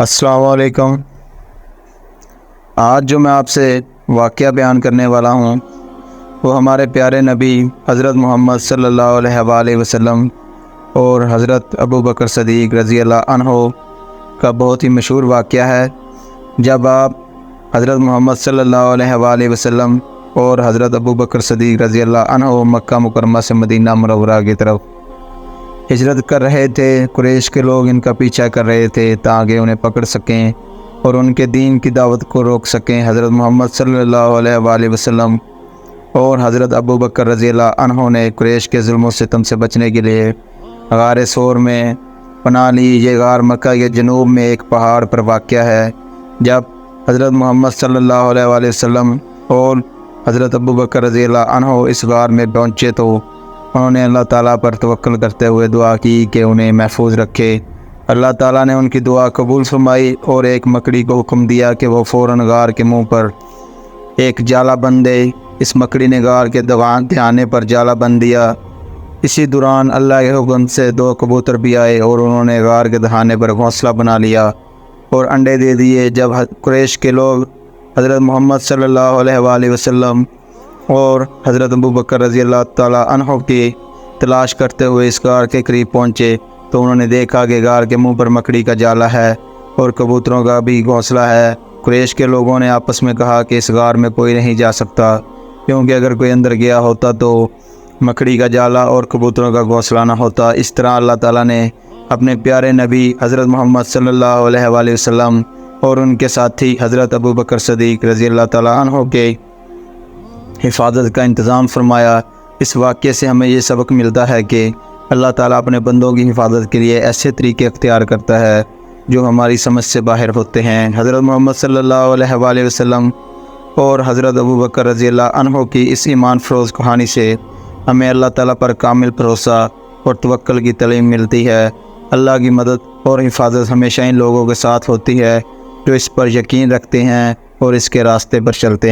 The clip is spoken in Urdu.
السلام علیکم۔ آج جو میں آپ سے واقعہ بیان کرنے والا ہوں وہ ہمارے پیارے نبی حضرت محمد صلی اللہ علیہ وآلہ وسلم اور حضرت ابوبکر صدیق رضی اللہ عنہ کا بہت ہی مشہور واقعہ ہے، جب آپ حضرت محمد صلی اللہ علیہ وآلہ وسلم اور حضرت ابوبکر صدیق رضی اللہ عنہ مکہ مکرمہ سے مدینہ منورہ کی طرف ہجرت کر رہے تھے۔ قریش کے لوگ ان کا پیچھا کر رہے تھے تاکہ انہیں پکڑ سکیں اور ان کے دین کی دعوت کو روک سکیں۔ حضرت محمد صلی اللہ علیہ وآلہ وسلم اور حضرت ابوبکر رضی اللہ عنہ نے قریش کے ظلم و ستم سے بچنے کے لیے غار ثور میں پناہ لی۔ یہ غار مکہ کے جنوب میں ایک پہاڑ پر واقع ہے۔ جب حضرت محمد صلی اللہ علیہ وآلہ وسلم اور حضرت ابوبکر رضی اللہ عنہ اس غار میں پہنچے تو انہوں نے اللہ تعالیٰ پر توکل کرتے ہوئے دعا کی کہ انہیں محفوظ رکھے۔ اللہ تعالیٰ نے ان کی دعا قبول فرمائی اور ایک مکڑی کو حکم دیا کہ وہ فوراً غار کے منہ پر ایک جالا بند دے۔ اس مکڑی نے غار کے دہانے پر جالا بند دیا۔ اسی دوران اللہ کے حکم سے 2 کبوتر بھی آئے اور انہوں نے غار کے دہانے پر گھونسلہ بنا لیا اور انڈے دے دیے۔ جب قریش کے لوگ حضرت محمد صلی اللہ علیہ وآلہ وسلم اور حضرت ابوبکر رضی اللہ تعالیٰ عنہ کی تلاش کرتے ہوئے اس غار کے قریب پہنچے تو انہوں نے دیکھا کہ غار کے منہ پر مکڑی کا جالا ہے اور کبوتروں کا بھی گھونسلہ ہے۔ قریش کے لوگوں نے آپس میں کہا کہ اس غار میں کوئی نہیں جا سکتا، کیونکہ اگر کوئی اندر گیا ہوتا تو مکڑی کا جالا اور کبوتروں کا گھونسلہ نہ ہوتا۔ اس طرح اللہ تعالیٰ نے اپنے پیارے نبی حضرت محمد صلی اللہ علیہ وآلہ وسلم اور ان کے ساتھی حضرت ابوبکر صدیق رضی اللہ تعالیٰ عنہ کے حفاظت کا انتظام فرمایا۔ اس واقعے سے ہمیں یہ سبق ملتا ہے کہ اللہ تعالیٰ اپنے بندوں کی حفاظت کے لیے ایسے طریقے اختیار کرتا ہے جو ہماری سمجھ سے باہر ہوتے ہیں۔ حضرت محمد صلی اللہ علیہ وآلہ وسلم اور حضرت ابوبکر رضی اللہ عنہ کی اس ایمان فروز کہانی سے ہمیں اللہ تعالیٰ پر کامل بھروسہ اور توکل کی تعلیم ملتی ہے۔ اللہ کی مدد اور حفاظت ہمیشہ ان لوگوں کے ساتھ ہوتی ہے جو اس پر یقین رکھتے ہیں اور اس کے راستے پر چلتے ہیں۔